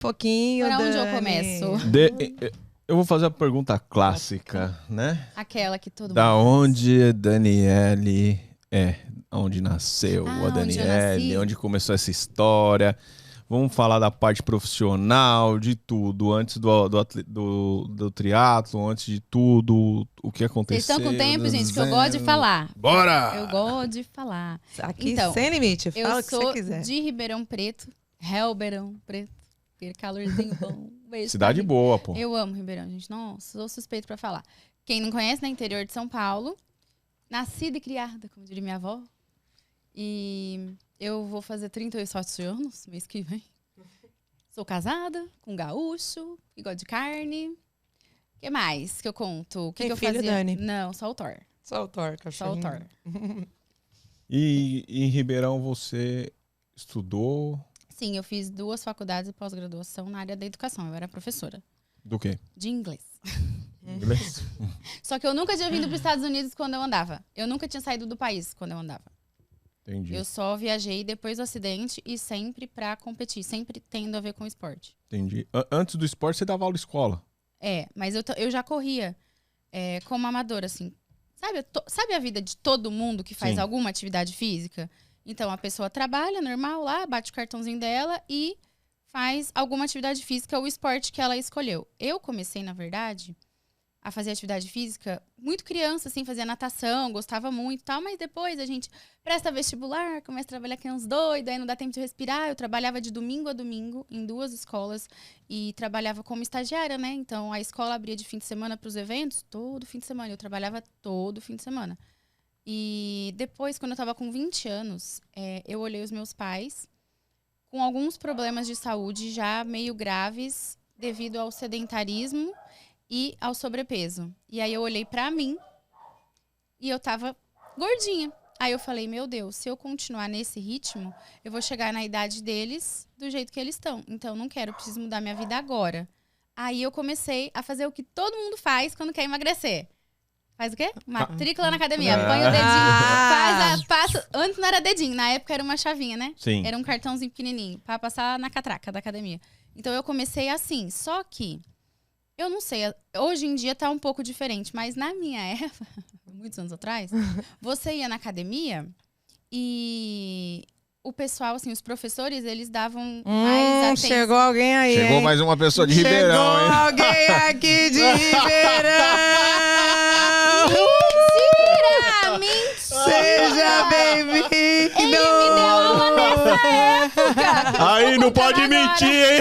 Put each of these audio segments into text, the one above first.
pouquinho, Por onde eu Dani. começo? Eu vou fazer a pergunta clássica, né? Aquela que todo Da mundo onde a Daniele é? Onde nasceu a onde eu Daniele? nasci? Onde começou essa história? Vamos falar da parte profissional, de tudo. Antes do triatlo, antes de tudo, o que aconteceu. Vocês estão com tempo, gente, que eu gosto de falar. Bora! Eu gosto de falar. Aqui Então, sem limite, Eu fala o que você sou quiser. de Ribeirão Preto, Ribeirão Preto. Aquele calorzinho bom. Beijo Cidade pra boa, pô. Eu amo Ribeirão, gente. Nossa, sou suspeito pra falar. Quem não conhece, né? Interior de São Paulo. Nascida e criada, como diria minha avó. E eu vou fazer 37 anos, mês que vem. Sou casada, com gaúcho, que gosta de carne. O que mais que eu conto? O que, Tem que eu filho, fazia? Dani? Não, só o Thor. Só o Thor, Só o cachorrinho. Thor. E em Ribeirão você estudou Sim, eu fiz 2 faculdades e pós-graduação na área da educação. Eu era professora do quê? de inglês. Inglês? Só que eu nunca tinha vindo para os Estados Unidos quando eu andava. Eu nunca tinha saído do país quando eu andava. Entendi. Eu só viajei depois do acidente e sempre para competir, sempre tendo a ver com esporte. Entendi. Antes do esporte você dava aula em escola? Mas eu já corria como amadora, assim. Sabe a vida de todo mundo que faz Sim. alguma atividade física? Então, a pessoa trabalha normal lá, bate o cartãozinho dela e faz alguma atividade física ou esporte que ela escolheu. Eu comecei, na verdade, a fazer atividade física muito criança, assim, fazia natação, gostava muito e tal, mas depois a gente presta vestibular, começa a trabalhar que é uns doidos, aí não dá tempo de respirar. Eu trabalhava de domingo a domingo em 2 escolas e trabalhava como estagiária, né? Então, a escola abria de fim de semana para os eventos, todo fim de semana. Eu trabalhava todo fim de semana. E depois, quando eu estava com 20 anos, eu olhei os meus pais com alguns problemas de saúde já meio graves devido ao sedentarismo e ao sobrepeso. E aí eu olhei pra mim e eu tava gordinha. Aí eu falei, meu Deus, se eu continuar nesse ritmo, eu vou chegar na idade deles do jeito que eles estão. Então, não quero, eu preciso mudar minha vida agora. Aí eu comecei a fazer o que todo mundo faz quando quer emagrecer. Faz o quê? Matrícula na academia. Põe o dedinho. Passa. Antes não era dedinho, na época era uma chavinha, né? Sim. Era um cartãozinho pequenininho pra passar na catraca da academia. Então eu comecei assim. Só que, eu não sei, hoje em dia tá um pouco diferente, mas na minha época, muitos anos atrás, você ia na academia e o pessoal, assim, os professores, eles davam mais atenção. Chegou alguém aí, Chegou hein? mais uma pessoa de Ribeirão, Chegou hein? alguém aqui de Ribeirão! Mentira! Seja bem-vindo! Ele me deu aula nessa época! Aí, não pode mentir, hein?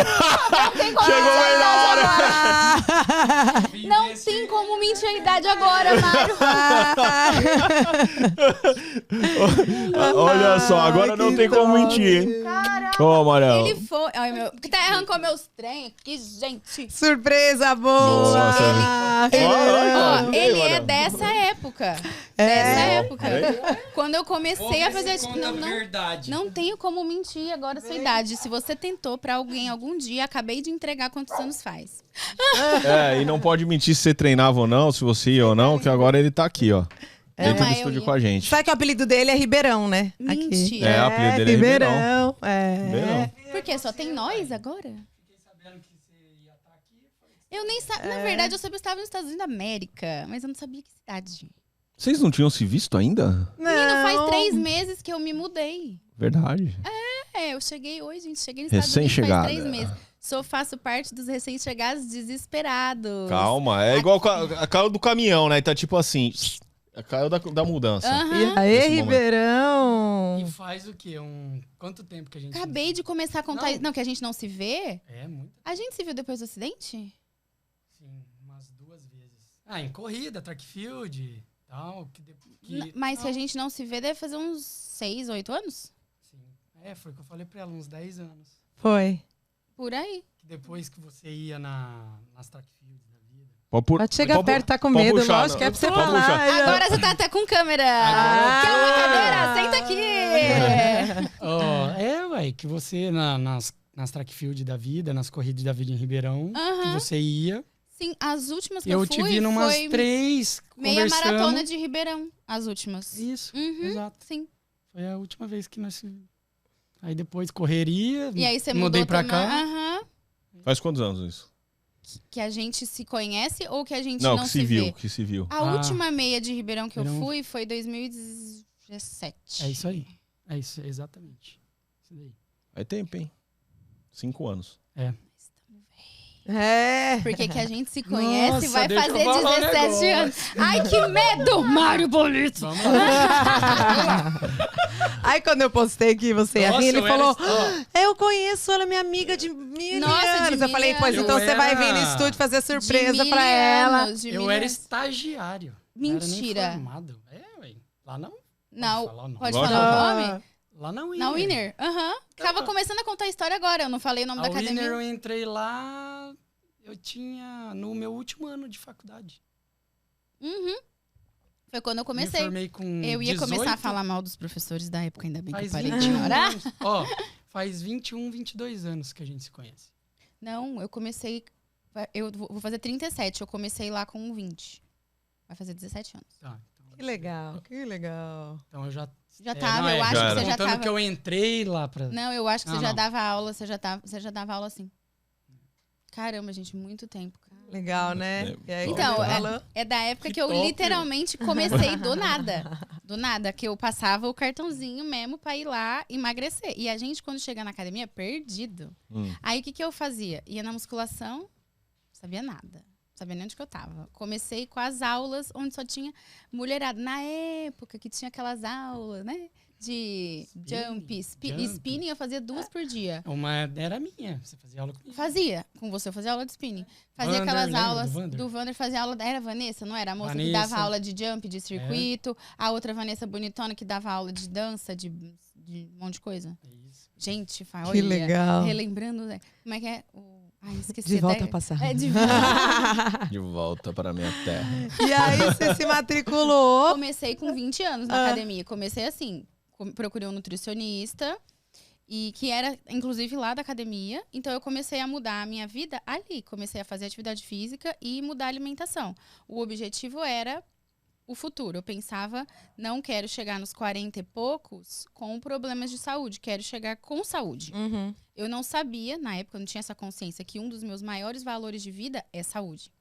Chegou aí na hora! Não tem como mentir a idade agora, Mário. Olha só, agora não tem como mentir, hein? Caraca, Ô, Amarelo. ele foi... Ai, meu... Até arrancou meus trem. Que gente. Surpresa boa! Nossa, Ele é dessa época. Dessa época. Quando eu comecei a fazer... Não tenho como mentir agora a sua idade. Se você tentou pra alguém algum dia, acabei de entregar quantos anos faz. E não pode mentir se você treinava ou não, se você ia ou não, que agora ele tá aqui, ó. Dentro do mas eu estúdio ia. com a gente. Sabe que o apelido dele é Ribeirão, né? Aqui. Mentira. O apelido dele é Ribeirão. É. Por quê? Só tem nós agora? Eu nem sabia. Na verdade, eu sabia que eu estava nos Estados Unidos da América, mas eu não sabia que cidade. Vocês não tinham se visto ainda? Menino, faz 3 meses que eu me mudei. Verdade. Eu cheguei hoje, gente. Cheguei nos Estados Unidos faz Recém-chegada. 3 meses. Faço parte dos recém-chegados desesperados. Calma, é igual a caiu do caminhão, né? Tá tipo assim, caiu da mudança. Aham. E aí, Nesse momento. Ribeirão? E faz o quê? Quanto tempo que a gente... Acabei de começar a contar. Não. Não, que a gente não se vê. É, muito. A gente se viu depois do acidente? Sim, umas 2 vezes. Em corrida, track field e tal. Mas que a gente não se vê deve fazer uns 6, 8 anos? Sim. Foi o que eu falei pra ela, uns 10 anos. Foi. Por aí. Que depois que você ia nas track fields da vida. Pode chegar perto, tá com medo, puxar, lógico, é pra você pode falar. puxar. Agora você tá até com câmera. Agora- Quer uma cadeira? Senta aqui. Ué, que você nas track field da vida, nas corridas da vida em Ribeirão, que Aham. você ia. Sim, as últimas que Eu eu te fui vi numas foi 3 meia conversando. maratona de Ribeirão. As últimas. Isso, Uhum, exato. sim. Foi a última vez que nós... Aí depois correria, E aí você mudei mudou pra também. cá. Aham. Faz quantos anos isso? Que a gente se conhece ou que a gente não que se vê? Que se viu. A última meia de Ribeirão que eu Ribeirão. fui foi 2017. É isso aí. É isso, exatamente. Isso daí. Aí tempo, hein? 5 anos. É. Porque que a gente se conhece Nossa, vai deixa eu fazer falar um 17 negócio. anos. Ai, que medo! Mário Bolito! Vamos lá. Aí quando eu postei que você ia Nossa, vir, ele eu falou: era- eu conheço ela, minha amiga de mil Nossa, de anos. Eu mil falei, pois anos. então Eu você vai era- vir no estúdio fazer surpresa De pra ela. anos, de Eu mil era anos. estagiário. Mentira. Não era nem formado. Ué. Lá não. Não, falar o nome. pode Lógico. falar o nome? Lá na Winner. Na Winner. Aham. Tava começando a contar a história agora. Eu não falei o nome A da Winner academia. eu entrei lá, eu tinha no meu último ano de faculdade. Uhum. Foi quando eu Me comecei. formei com Eu ia começar a 18, falar mal dos professores da época, ainda bem que eu Faz parei de 21 ignorar. anos. Ó, faz 21, 22 anos que a gente se conhece. Não, eu comecei. Eu vou fazer 37. Eu comecei lá com 20. Vai fazer 17 anos. Tá, Que legal, que legal. então eu já... Já tava, não, eu acho já que era. você já Contando tava. que eu entrei lá pra... Não, eu acho que você Não, já não. dava aula, você já dava aula assim. Caramba, gente, muito tempo. Cara. Legal, né? E aí, Então, quando ele falou- é da época Que que eu top. literalmente comecei do nada. Do nada, que eu passava o cartãozinho mesmo pra ir lá emagrecer. E a gente, quando chega na academia, perdido. Aí, o que eu fazia? Ia na musculação, não sabia nada. Não sabia nem onde que eu tava. Comecei com as aulas onde só tinha mulherada. Na época que tinha aquelas aulas, né? De jump, spinning, eu fazia 2 por dia. Uma era minha, você fazia aula comigo. Fazia, com você eu fazia aula de spinning. Fazia Vander, aquelas lembra aulas do Vander? fazia aula, era a Vanessa, não era? A moça que Vanessa. dava aula de jump, de circuito. A outra Vanessa bonitona que dava aula de dança, de um monte de coisa. É isso. Gente, Que olha, legal. relembrando, né? Como é que é? Ai, esqueci. De volta até- ao passado. É, de volta. De volta para a minha terra. E aí você se matriculou. Comecei com 20 anos na academia. Comecei assim, procurei um nutricionista, e que era, inclusive, lá da academia. Então, eu comecei a mudar a minha vida ali. Comecei a fazer atividade física e mudar a alimentação. O objetivo era o futuro. Eu pensava, não quero chegar nos 40 e poucos com problemas de saúde. Quero chegar com saúde. Uhum. Eu não sabia, na época, eu não tinha essa consciência, que um dos meus maiores valores de vida é saúde.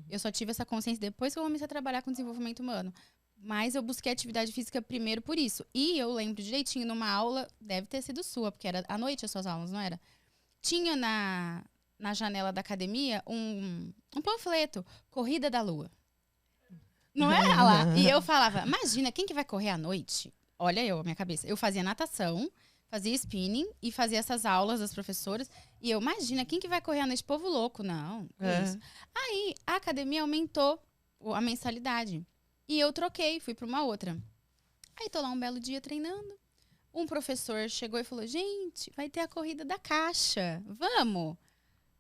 Eu só tive essa consciência depois que eu comecei a trabalhar com desenvolvimento humano. Mas eu busquei atividade física primeiro por isso. E eu lembro direitinho, numa aula, deve ter sido sua, porque era à noite as suas aulas, não era? Tinha na janela da academia um panfleto, Corrida da Lua. Não era lá? E eu falava, imagina, quem que vai correr à noite? Olha eu, a minha cabeça. Eu fazia natação, fazia spinning e fazia essas aulas das professoras. E eu, imagina, quem que vai correr à noite? Povo louco, não. Que isso. Aí, a academia aumentou a mensalidade. E eu troquei, fui para uma outra. Aí tô lá um belo dia treinando. Um professor chegou e falou, gente, vai ter a corrida da caixa, vamos?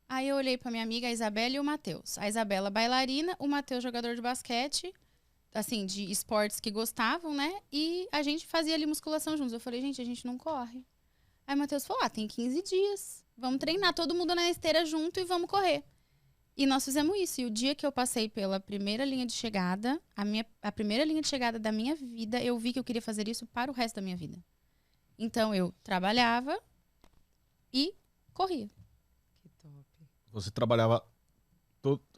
Aí eu olhei para minha amiga, a Isabela e o Matheus. A Isabela, bailarina, o Matheus, jogador de basquete, assim, de esportes que gostavam, né? E a gente fazia ali musculação juntos. Eu falei, gente, a gente não corre. Aí o Matheus falou, tem 15 dias, vamos treinar todo mundo na esteira junto e vamos correr. E nós fizemos isso. E o dia que eu passei pela primeira linha de chegada, a primeira linha de chegada da minha vida, eu vi que eu queria fazer isso para o resto da minha vida. Então, eu trabalhava e corria. Que top. Você trabalhava,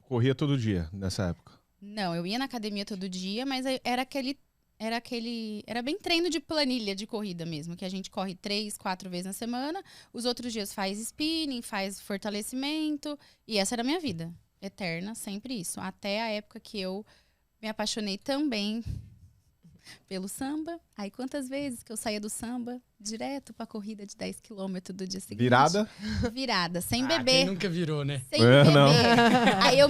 corria todo dia nessa época? Não, eu ia na academia todo dia, mas era bem treino de planilha de corrida mesmo, que a gente corre 3, 4 vezes na semana. Os outros dias faz spinning, faz fortalecimento. E essa era a minha vida. Eterna, sempre isso. Até a época que eu me apaixonei também pelo samba. Aí quantas vezes que eu saía do samba direto pra corrida de 10 km do dia seguinte. Virada? Virada, sem Quem beber. nunca virou, né? Sem É, beber. não. Aí eu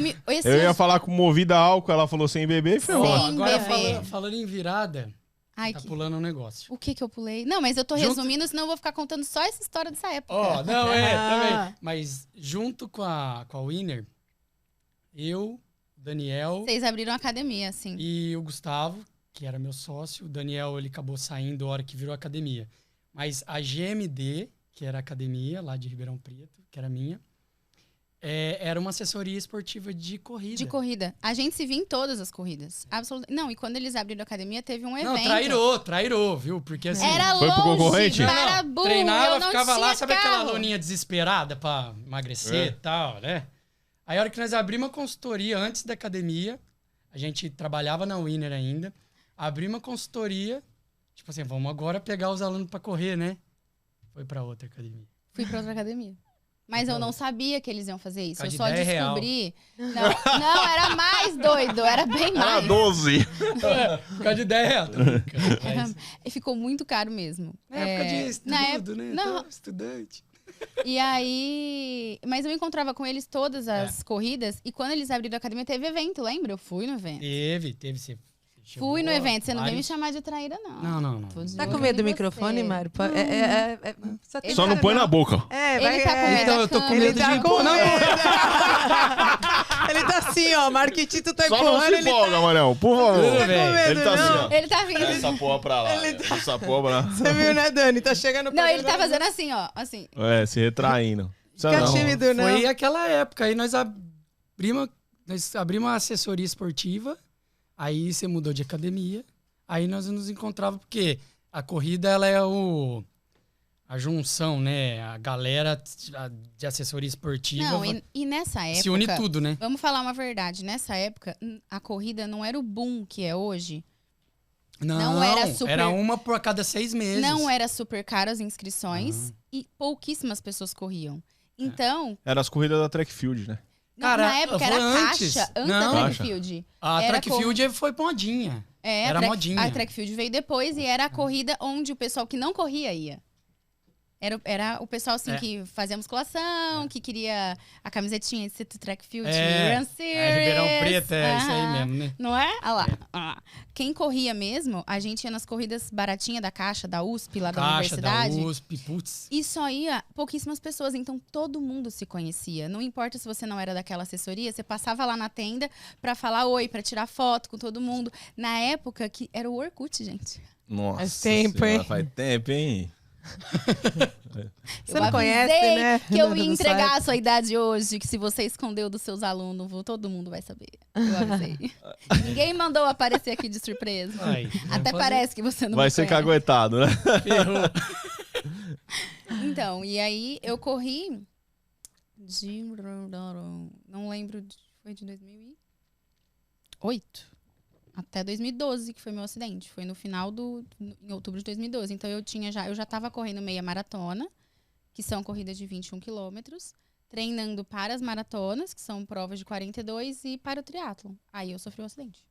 ia falar com movida a álcool, ela falou sem beber e foi Sem Ó, ó. agora beber. falando em virada, Ai, tá pulando um negócio. O que eu pulei? Não, mas eu tô Junto- resumindo, senão eu vou ficar contando só essa história dessa época. Ó, não, Ah. também. Mas junto com a Winner, eu, Daniel Vocês abriram a academia, assim. e o Gustavo, que era meu sócio, o Daniel, ele acabou saindo a hora que virou academia. Mas a GMD, que era a academia lá de Ribeirão Preto, que era minha, Era uma assessoria esportiva de corrida. De corrida. A gente se via em todas as corridas. Absolutamente. Não, e quando eles abriram a academia, teve um evento. Não, trairou, viu? Porque assim... Era Foi pro longe concorrente? para burro. Treinava, eu não ficava lá, tinha sabe aquela carro. aluninha desesperada pra emagrecer e tal, né? Aí a hora que nós abrimos uma consultoria antes da academia, a gente trabalhava na Winner ainda, abrimos uma consultoria, tipo assim, vamos agora pegar os alunos pra correr, né? Foi pra outra academia. Fui pra outra academia. Mas eu não sabia que eles iam fazer isso. Por Eu causa só de ideia descobri. Não, era mais doido. Era bem Era mais. 12. Por causa de ideia, tô brincando, mas- E ficou muito caro mesmo. Na época de estudo, na época- né? Não, Então, estudante. e aí... Mas eu encontrava com eles todas as corridas. E quando eles abriram a academia, teve evento, lembra? Eu fui no evento. Teve. Você Fui no chegou evento. Você não vem me vários- chamar de traíra, não. Não. Tô de Tá olho com medo do em você. microfone, Mário? Tem Só não cara põe na boca. Ele tá com medo Então, da eu tô com câmera. Ele medo tá de com pôr na medo. Ele tá assim, ó. Marquitito tá Só não empurrando. se Ele empolga, Manel. Por favor. Tudo tá bem. com medo, Ele tá assim, não. ó. Ele tá vindo. Essa porra pra lá. Essa porra pra lá. Você viu, né, Dani? Tá chegando Não, pra ele tá fazendo assim, ó. Assim. É, se retraindo. Isso Fica não. tímido, não. Foi aquela época. Aí nós abrimos uma assessoria esportiva. Aí você mudou de academia. Aí nós nos encontrávamos, porque a corrida ela é a junção, né? A galera de assessoria esportiva Não, e nessa época... se une tudo, né? Vamos falar uma verdade. Nessa época, a corrida não era o boom que é hoje. Não era super- Era uma por cada 6 meses. Não era super caro as inscrições e pouquíssimas pessoas corriam. Então, Era as corridas da track field, né? Cara, na época foi era antes. caixa, antes Não. da track Caixa. field. A Era track field foi modinha. Era modinha. A track field veio depois e era a corrida onde o pessoal que não corria ia. Era o pessoal, assim, que fazia musculação, que queria a camisetinha de City Track Field, Run Series. Ribeirão Preto, é isso aí Aham. mesmo, né? Não é? Olha lá. Ah. Quem corria mesmo, a gente ia nas corridas baratinhas da Caixa, da USP, lá da Caixa da universidade. USP, putz. E só ia pouquíssimas pessoas, então todo mundo se conhecia. Não importa se você não era daquela assessoria, você passava lá na tenda pra falar oi, pra tirar foto com todo mundo. Na época que era o Orkut, gente. Nossa. Faz tempo, senhora, hein? Faz tempo, hein? Você não conhece, avisei né? que eu ia Não entregar sabe. a sua idade hoje, que se você escondeu dos seus alunos, todo mundo vai saber. Eu avisei. Ninguém mandou aparecer aqui de surpresa. Ai, Até fazer- parece que você não Vai me ser conhece. caguetado, né? Ferrou. Então, e aí eu corri de... Não lembro, foi de 2008 até 2012, que foi meu acidente. Foi no final em outubro de 2012. Então eu já tava correndo meia maratona, que são corridas de 21 quilômetros, treinando para as maratonas, que são provas de 42, e para o triatlon. Aí eu sofri um acidente.